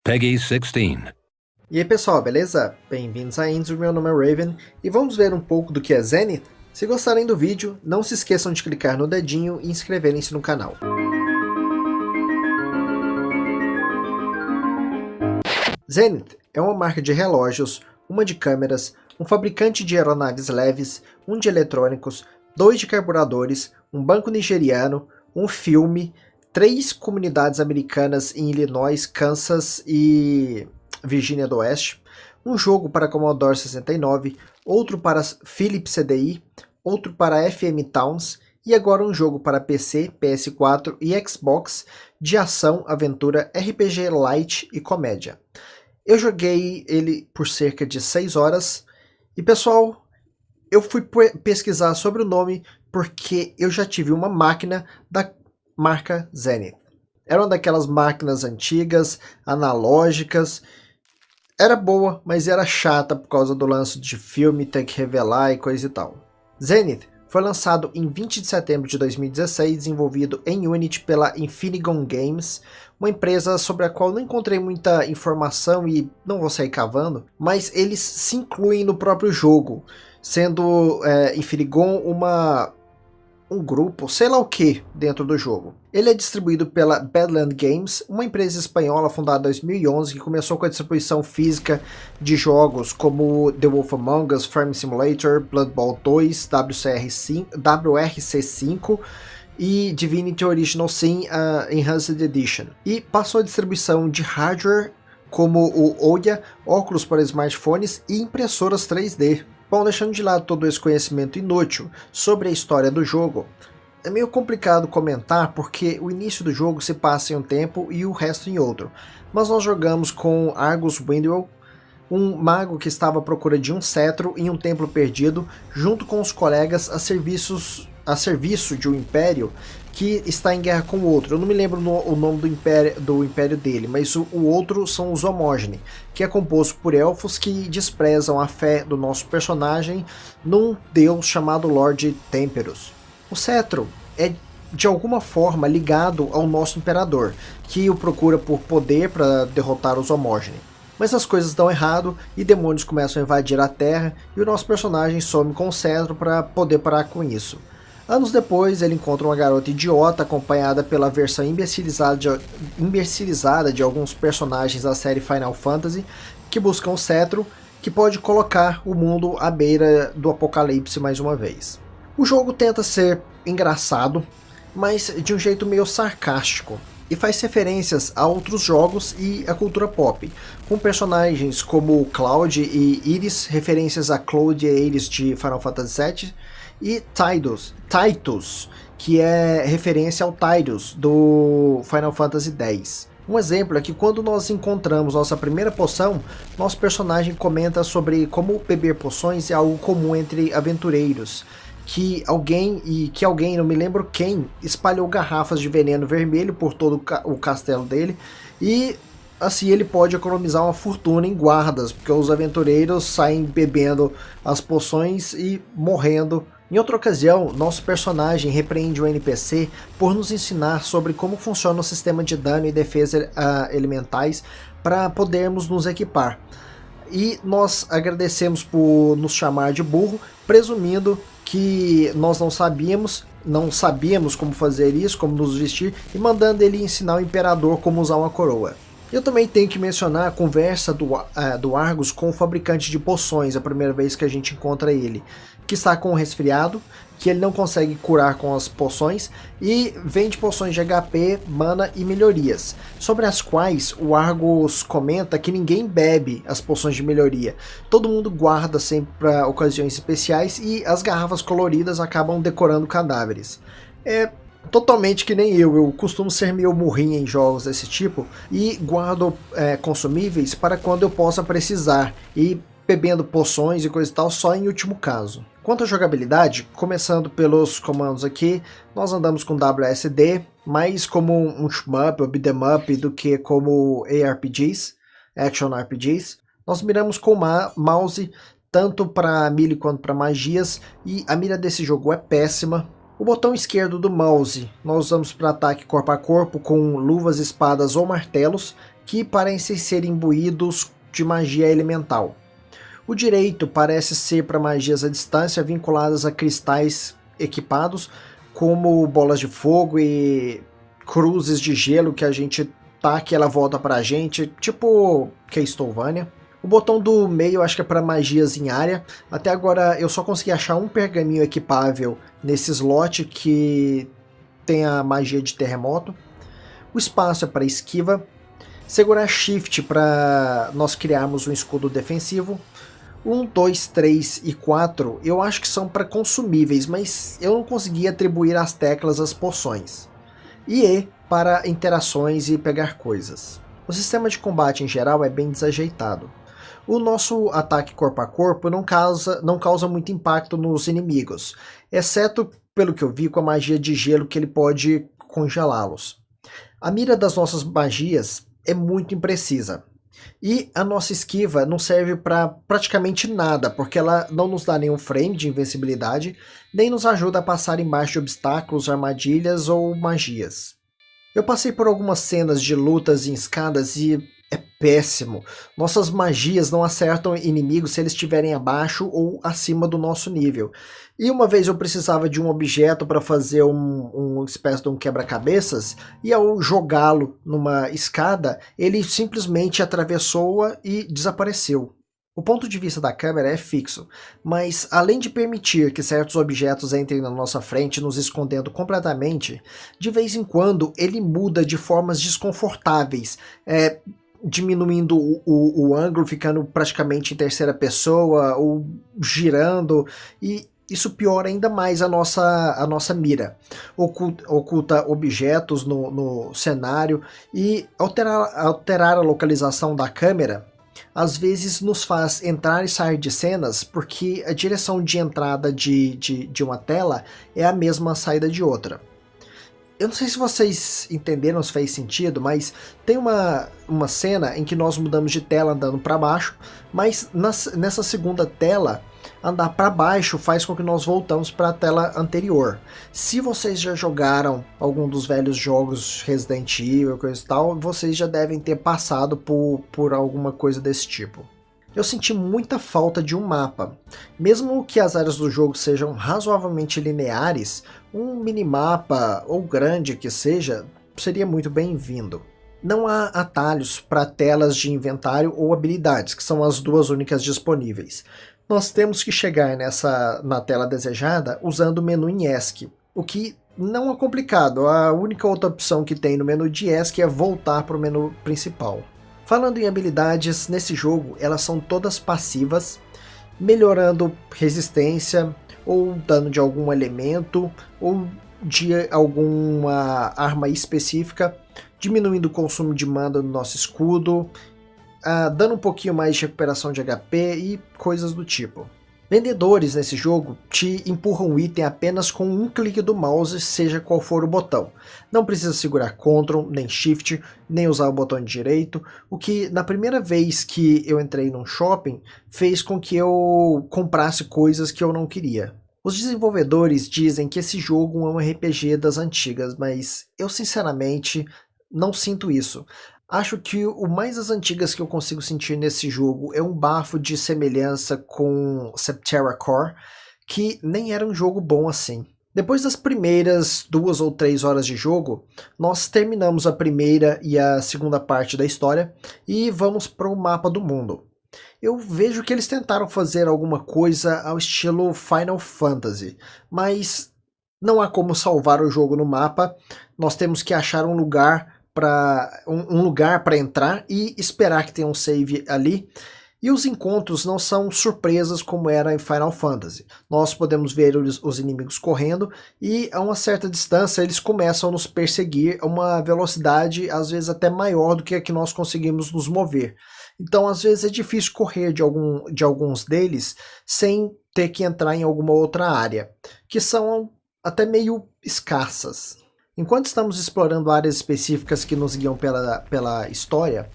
Peggy 16. E aí pessoal, beleza? Bem-vindos a Enzo, meu nome é Raven e vamos ver um pouco do que é Zenith? Se gostarem do vídeo, não se esqueçam de clicar no dedinho e inscreverem-se no canal. Zenith é uma marca de relógios, uma de câmeras, um fabricante de aeronaves leves, um de eletrônicos, 2 de carburadores, um banco nigeriano, um filme, 3 comunidades americanas em Illinois, Kansas e Virgínia do Oeste, um jogo para Commodore 69, outro para Philips CDI, outro para FM Towns e agora um jogo para PC, PS4 e Xbox de ação, aventura, RPG Light e comédia. Eu joguei ele por cerca de 6 horas e pessoal, eu fui pesquisar sobre o nome porque eu já tive uma máquina da marca Zenith. Era uma daquelas máquinas antigas, analógicas. Era boa, mas era chata por causa do lance de filme, ter que revelar e coisa e tal. Zenith foi lançado em 20 de setembro de 2016, desenvolvido em Unity pela Infinigon Games, uma empresa sobre a qual não encontrei muita informação e não vou sair cavando, mas eles se incluem no próprio jogo, sendo Infinigon um grupo, sei lá o que, dentro do jogo. Ele é distribuído pela Badland Games, uma empresa espanhola fundada em 2011 que começou com a distribuição física de jogos como The Wolf Among Us, Farming Simulator, Blood Bowl 2, WRC5 e Divinity Original Sin Enhanced Edition. E passou a distribuição de hardware como o Ouya, óculos para smartphones e impressoras 3D. Bom, deixando de lado todo esse conhecimento inútil sobre a história do jogo, é meio complicado comentar porque o início do jogo se passa em um tempo e o resto em outro. Mas nós jogamos com Argus Windwell, um mago que estava à procura de um cetro em um templo perdido, junto com os colegas a serviço de um império que está em guerra com o outro. Eu não me lembro o nome do império dele, mas o outro são os Homogene, que é composto por elfos que desprezam a fé do nosso personagem num deus chamado Lord Temperus. O cetro é de alguma forma ligado ao nosso imperador, que o procura por poder para derrotar os Homogene. Mas as coisas dão errado e demônios começam a invadir a Terra e o nosso personagem some com o cetro para poder parar com isso. Anos depois, ele encontra uma garota idiota acompanhada pela versão imbecilizada de alguns personagens da série Final Fantasy que buscam o cetro que pode colocar o mundo à beira do apocalipse mais uma vez. O jogo tenta ser engraçado, mas de um jeito meio sarcástico, e faz referências a outros jogos e a cultura pop, com personagens como Cloud e Iris, referências a Cloud e Iris de Final Fantasy VII, e Tidus, que é referência ao Tidus do Final Fantasy X. Um exemplo é que quando nós encontramos nossa primeira poção, nosso personagem comenta sobre como beber poções é algo comum entre aventureiros, que alguém, não me lembro quem, espalhou garrafas de veneno vermelho por todo o castelo dele, e assim ele pode economizar uma fortuna em guardas, porque os aventureiros saem bebendo as poções e morrendo. Em outra ocasião, nosso personagem repreende o NPC por nos ensinar sobre como funciona o sistema de dano e defesa elementais para podermos nos equipar. E nós agradecemos por nos chamar de burro, presumindo que nós não sabíamos como fazer isso, como nos vestir, e mandando ele ensinar o imperador como usar uma coroa. Eu também tenho que mencionar a conversa do Argus com o fabricante de poções, a primeira vez que a gente encontra ele, que está com um resfriado, que ele não consegue curar com as poções, e vende poções de HP, mana e melhorias, sobre as quais o Argus comenta que ninguém bebe as poções de melhoria, todo mundo guarda sempre para ocasiões especiais e as garrafas coloridas acabam decorando cadáveres. É totalmente que nem eu costumo ser meio murrinho em jogos desse tipo e guardo consumíveis para quando eu possa precisar e bebendo poções e coisa e tal só em último caso. Quanto à jogabilidade, começando pelos comandos aqui, nós andamos com WSD, mais como um shmup ou beat'em up do que como ARPGs, Action RPGs. Nós miramos com mouse, tanto para melee quanto para magias, e a mira desse jogo é péssima. O botão esquerdo do mouse nós usamos para ataque corpo a corpo com luvas, espadas ou martelos, que parecem ser imbuídos de magia elemental. O direito parece ser para magias à distância vinculadas a cristais equipados, como bolas de fogo e cruzes de gelo que a gente taca e ela volta pra gente, tipo Castlevania. O botão do meio acho que é para magias em área. Até agora eu só consegui achar um pergaminho equipável nesse slot que tem a magia de terremoto. O espaço é para esquiva. Segurar Shift para nós criarmos um escudo defensivo. 1, 2, 3 e 4 eu acho que são para consumíveis, mas eu não consegui atribuir as teclas às poções. E E para interações e pegar coisas. O sistema de combate em geral é bem desajeitado. O nosso ataque corpo a corpo não causa muito impacto nos inimigos, exceto, pelo que eu vi, com a magia de gelo que ele pode congelá-los. A mira das nossas magias é muito imprecisa. E a nossa esquiva não serve para praticamente nada, porque ela não nos dá nenhum frame de invencibilidade, nem nos ajuda a passar embaixo de obstáculos, armadilhas ou magias. Eu passei por algumas cenas de lutas em escadas e é péssimo. Nossas magias não acertam inimigos se eles estiverem abaixo ou acima do nosso nível. E uma vez eu precisava de um objeto para fazer uma espécie de um quebra-cabeças, e ao jogá-lo numa escada, ele simplesmente atravessou-a e desapareceu. O ponto de vista da câmera é fixo, mas além de permitir que certos objetos entrem na nossa frente, nos escondendo completamente, de vez em quando ele muda de formas desconfortáveis, diminuindo o ângulo, ficando praticamente em terceira pessoa, ou girando, e isso piora ainda mais a nossa mira. Oculta objetos no cenário, e alterar a localização da câmera às vezes nos faz entrar e sair de cenas porque a direção de entrada de uma tela é a mesma saída de outra. Eu não sei se vocês entenderam, se fez sentido, mas tem uma cena em que nós mudamos de tela andando para baixo, mas nessa segunda tela, andar para baixo faz com que nós voltamos para a tela anterior. Se vocês já jogaram algum dos velhos jogos Resident Evil, coisa e tal, vocês já devem ter passado por alguma coisa desse tipo. Eu senti muita falta de um mapa. Mesmo que as áreas do jogo sejam razoavelmente lineares, um minimapa, ou grande que seja, seria muito bem-vindo. Não há atalhos para telas de inventário ou habilidades, que são as duas únicas disponíveis. Nós temos que chegar na tela desejada usando o menu em ESC, o que não é complicado. A única outra opção que tem no menu de ESC é voltar para o menu principal. Falando em habilidades, nesse jogo elas são todas passivas, melhorando resistência, ou dano de algum elemento, ou de alguma arma específica, diminuindo o consumo de mana do nosso escudo, dando um pouquinho mais de recuperação de HP e coisas do tipo. Vendedores nesse jogo te empurram um item apenas com um clique do mouse, seja qual for o botão. Não precisa segurar Ctrl, nem Shift, nem usar o botão direito, o que na primeira vez que eu entrei num shopping fez com que eu comprasse coisas que eu não queria. Os desenvolvedores dizem que esse jogo é um RPG das antigas, mas eu sinceramente não sinto isso. Acho que o mais das antigas que eu consigo sentir nesse jogo é um bafo de semelhança com Septerra Core, que nem era um jogo bom assim. Depois das primeiras 2 ou 3 horas de jogo, nós terminamos a primeira e a segunda parte da história e vamos para o mapa do mundo. Eu vejo que eles tentaram fazer alguma coisa ao estilo Final Fantasy, mas não há como salvar o jogo no mapa. Nós temos que achar um lugar para entrar e esperar que tenha um save ali. E os encontros não são surpresas como era em Final Fantasy. Nós podemos ver os inimigos correndo e a uma certa distância eles começam a nos perseguir a uma velocidade às vezes até maior do que a que nós conseguimos nos mover. Então às vezes é difícil correr de alguns deles sem ter que entrar em alguma outra área, que são até meio escassas. Enquanto estamos explorando áreas específicas que nos guiam pela história,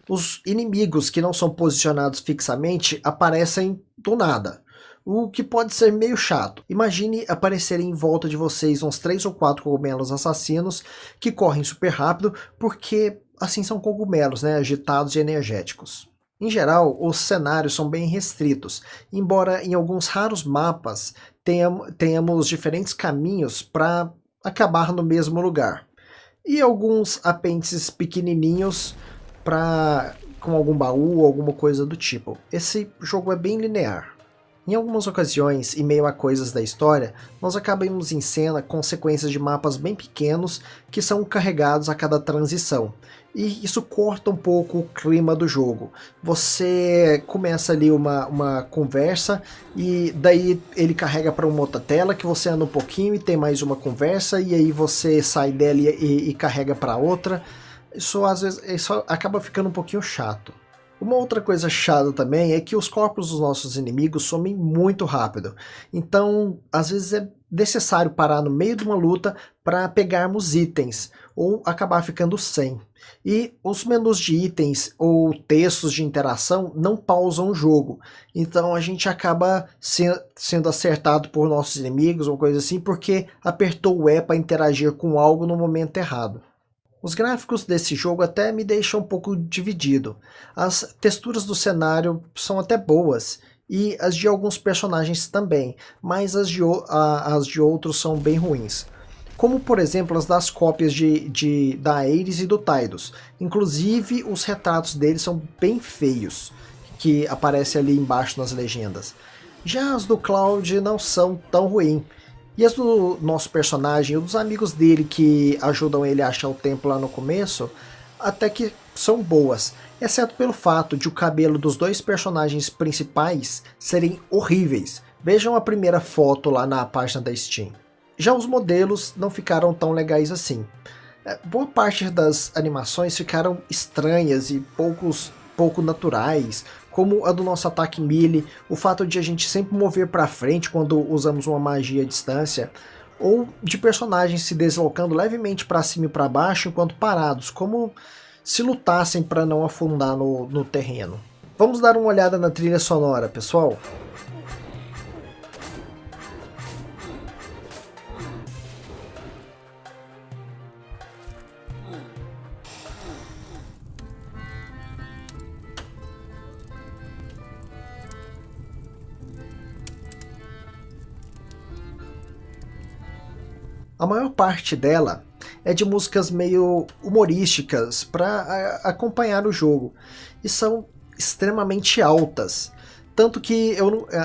os inimigos que não são posicionados fixamente aparecem do nada, o que pode ser meio chato. Imagine aparecerem em volta de vocês uns 3 ou 4 cogumelos assassinos que correm super rápido, porque assim são cogumelos, né, agitados e energéticos. Em geral, os cenários são bem restritos, embora em alguns raros mapas tenhamos diferentes caminhos para acabar no mesmo lugar. E alguns apêndices pequenininhos com algum baú ou alguma coisa do tipo. Esse jogo é bem linear. Em algumas ocasiões, em meio a coisas da história, nós acabamos em cena com sequências de mapas bem pequenos que são carregados a cada transição. E isso corta um pouco o clima do jogo. Você começa ali uma conversa e daí ele carrega para uma outra tela que você anda um pouquinho e tem mais uma conversa e aí você sai dela e carrega para outra. Isso às vezes acaba ficando um pouquinho chato. Uma outra coisa chata também é que os corpos dos nossos inimigos somem muito rápido. Então, às vezes é necessário parar no meio de uma luta para pegarmos itens, ou acabar ficando sem. E os menus de itens ou textos de interação não pausam o jogo. Então a gente acaba sendo acertado por nossos inimigos ou coisa assim, porque apertou o E para interagir com algo no momento errado. Os gráficos desse jogo até me deixam um pouco dividido. As texturas do cenário são até boas, e as de alguns personagens também, mas as de outros são bem ruins. Como, por exemplo, as das cópias da Ares e do Tidus. Inclusive, os retratos deles são bem feios, que aparecem ali embaixo nas legendas. Já as do Cloud não são tão ruins. E as do nosso personagem e dos amigos dele que ajudam ele a achar o templo lá no começo, até que são boas, exceto pelo fato de o cabelo dos dois personagens principais serem horríveis. Vejam a primeira foto lá na página da Steam. Já os modelos não ficaram tão legais assim. Boa parte das animações ficaram estranhas e pouco naturais, como a do nosso ataque melee, o fato de a gente sempre mover para frente quando usamos uma magia à distância, ou de personagens se deslocando levemente para cima e para baixo enquanto parados, como se lutassem para não afundar no terreno. Vamos dar uma olhada na trilha sonora, pessoal? A maior parte dela é de músicas meio humorísticas para acompanhar o jogo, e são extremamente altas, tanto que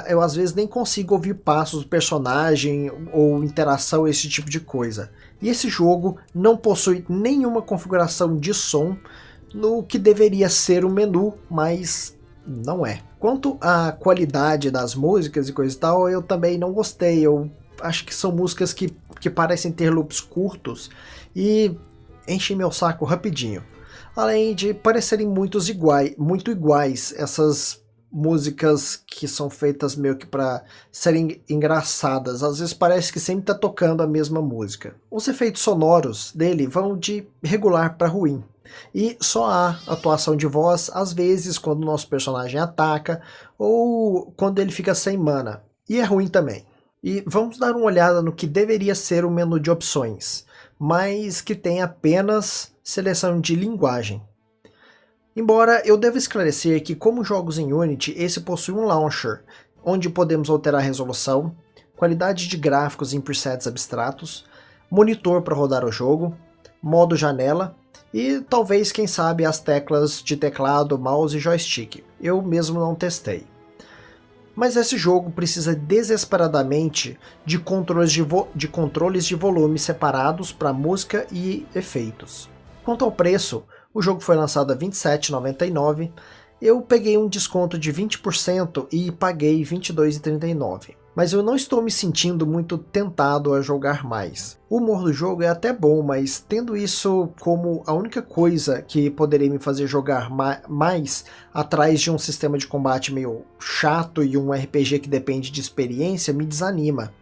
eu às vezes nem consigo ouvir passos do personagem ou interação, esse tipo de coisa. E esse jogo não possui nenhuma configuração de som no que deveria ser o menu, mas não é. Quanto à qualidade das músicas e coisa e tal, eu também não gostei. Eu acho que são músicas que parecem ter loops curtos e enchem meu saco rapidinho. Além de parecerem muito iguais essas músicas que são feitas meio que para serem engraçadas. Às vezes parece que sempre está tocando a mesma música. Os efeitos sonoros dele vão de regular para ruim. E só há atuação de voz às vezes quando o nosso personagem ataca ou quando ele fica sem mana. E é ruim também. E vamos dar uma olhada no que deveria ser o menu de opções, mas que tem apenas seleção de linguagem. Embora eu deva esclarecer que, como jogos em Unity, esse possui um launcher, onde podemos alterar a resolução, qualidade de gráficos em presets abstratos, monitor para rodar o jogo, modo janela e talvez, quem sabe, as teclas de teclado, mouse e joystick. Eu mesmo não testei. Mas esse jogo precisa desesperadamente de controles de volume separados para música e efeitos. Quanto ao preço, o jogo foi lançado a R$ 27,99, eu peguei um desconto de 20% e paguei R$ 22,39. Mas eu não estou me sentindo muito tentado a jogar mais. O humor do jogo é até bom, mas tendo isso como a única coisa que poderia me fazer jogar mais atrás de um sistema de combate meio chato e um RPG que depende de experiência, me desanima.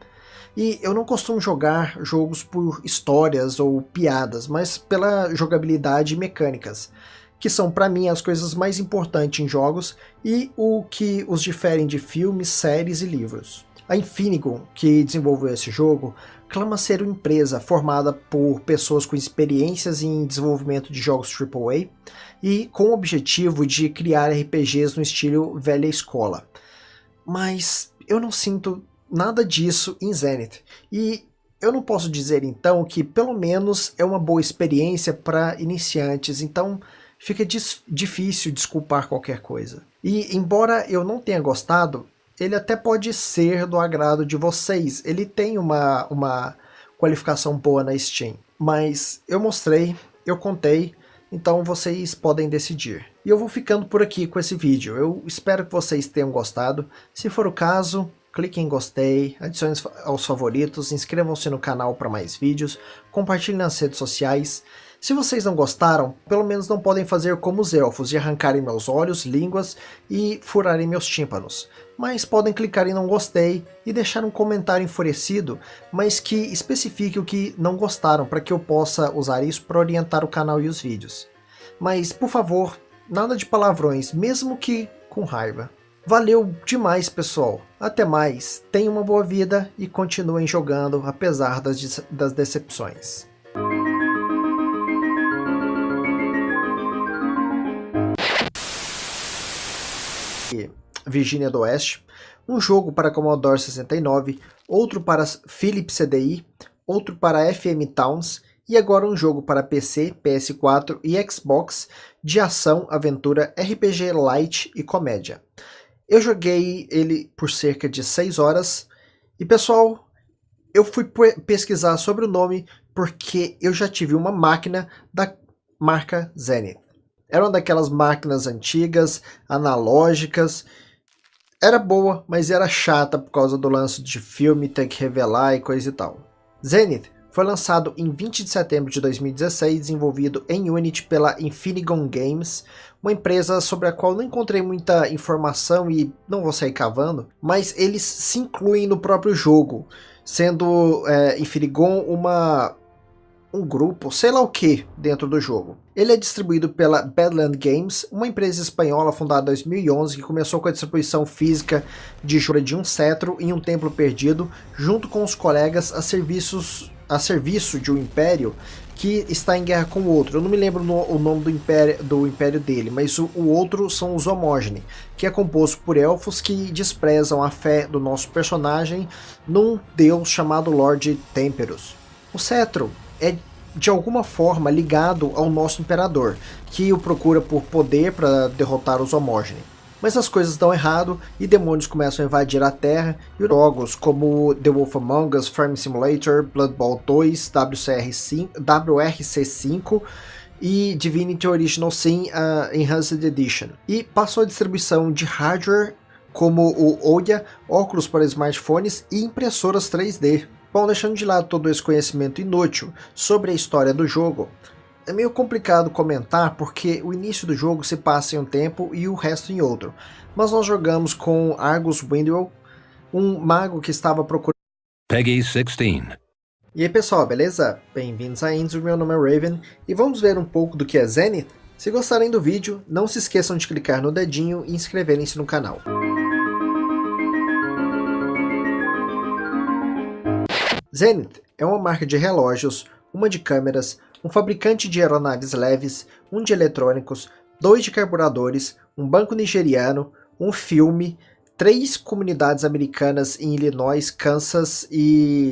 E eu não costumo jogar jogos por histórias ou piadas, mas pela jogabilidade e mecânicas, que são para mim as coisas mais importantes em jogos e o que os diferem de filmes, séries e livros. A Infinigon, que desenvolveu esse jogo, clama ser uma empresa formada por pessoas com experiências em desenvolvimento de jogos AAA e com o objetivo de criar RPGs no estilo velha escola. Mas eu não sinto nada disso em Zenith, e eu não posso dizer então que pelo menos é uma boa experiência para iniciantes, então fica difícil desculpar qualquer coisa. E embora eu não tenha gostado, ele até pode ser do agrado de vocês, ele tem uma qualificação boa na Steam, mas eu mostrei, eu contei, então vocês podem decidir. E eu vou ficando por aqui com esse vídeo, eu espero que vocês tenham gostado. Se for o caso, clique em gostei, adicione aos favoritos, inscrevam-se no canal para mais vídeos, compartilhem nas redes sociais. Se vocês não gostaram, pelo menos não podem fazer como os elfos e arrancarem meus olhos, línguas e furarem meus tímpanos. Mas podem clicar em não gostei e deixar um comentário enfurecido, mas que especifique o que não gostaram para que eu possa usar isso para orientar o canal e os vídeos. Mas, por favor, nada de palavrões, mesmo que com raiva. Valeu demais, pessoal. Até mais, tenham uma boa vida e continuem jogando apesar das decepções. Virgínia do Oeste, um jogo para Commodore 69, outro para Philips CDI, outro para FM Towns e agora um jogo para PC, PS4 e Xbox de ação, aventura, RPG light e comédia. Eu joguei ele por cerca de 6 horas e, pessoal, eu fui pesquisar sobre o nome porque eu já tive uma máquina da marca Zenith. Era uma daquelas máquinas antigas, analógicas. Era boa, mas era chata por causa do lance de filme, ter que revelar e coisa e tal. Zenith foi lançado em 20 de setembro de 2016, desenvolvido em Unity pela Infinigon Games, uma empresa sobre a qual não encontrei muita informação e não vou sair cavando, mas eles se incluem no próprio jogo, sendo Infinigon um grupo, sei lá o que, dentro do jogo. Ele é distribuído pela Badland Games, uma empresa espanhola fundada em 2011 que começou com a distribuição física de jogo de um cetro em um templo perdido, junto com os colegas a serviço de um império que está em guerra com o outro. Eu não me lembro o nome do império dele, mas o outro são os Homogene, que é composto por elfos que desprezam a fé do nosso personagem num deus chamado Lord Temperus. O cetro é de alguma forma ligado ao nosso imperador, que o procura por poder para derrotar os Homogene. Mas as coisas dão errado e demônios começam a invadir a Terra e jogos como The Wolf Among Us, Farming Simulator, Blood Bowl 2, WRC5 e Divinity Original Sin Enhanced Edition. E passou a distribuição de hardware como o Ouya, óculos para smartphones e impressoras 3D. Bom, deixando de lado todo esse conhecimento inútil sobre a história do jogo, é meio complicado comentar porque o início do jogo se passa em um tempo e o resto em outro, mas nós jogamos com Argus Windwell, um mago que estava procurando... Peggy 16. E aí pessoal, beleza? Bem-vindos a Enzo, meu nome é Raven, e vamos ver um pouco do que é Zenith? Se gostarem do vídeo, não se esqueçam de clicar no dedinho e inscreverem-se no canal. Zenith é uma marca de relógios, uma de câmeras, um fabricante de aeronaves leves, um de eletrônicos, 2 de carburadores, um banco nigeriano, um filme, 3 comunidades americanas em Illinois, Kansas e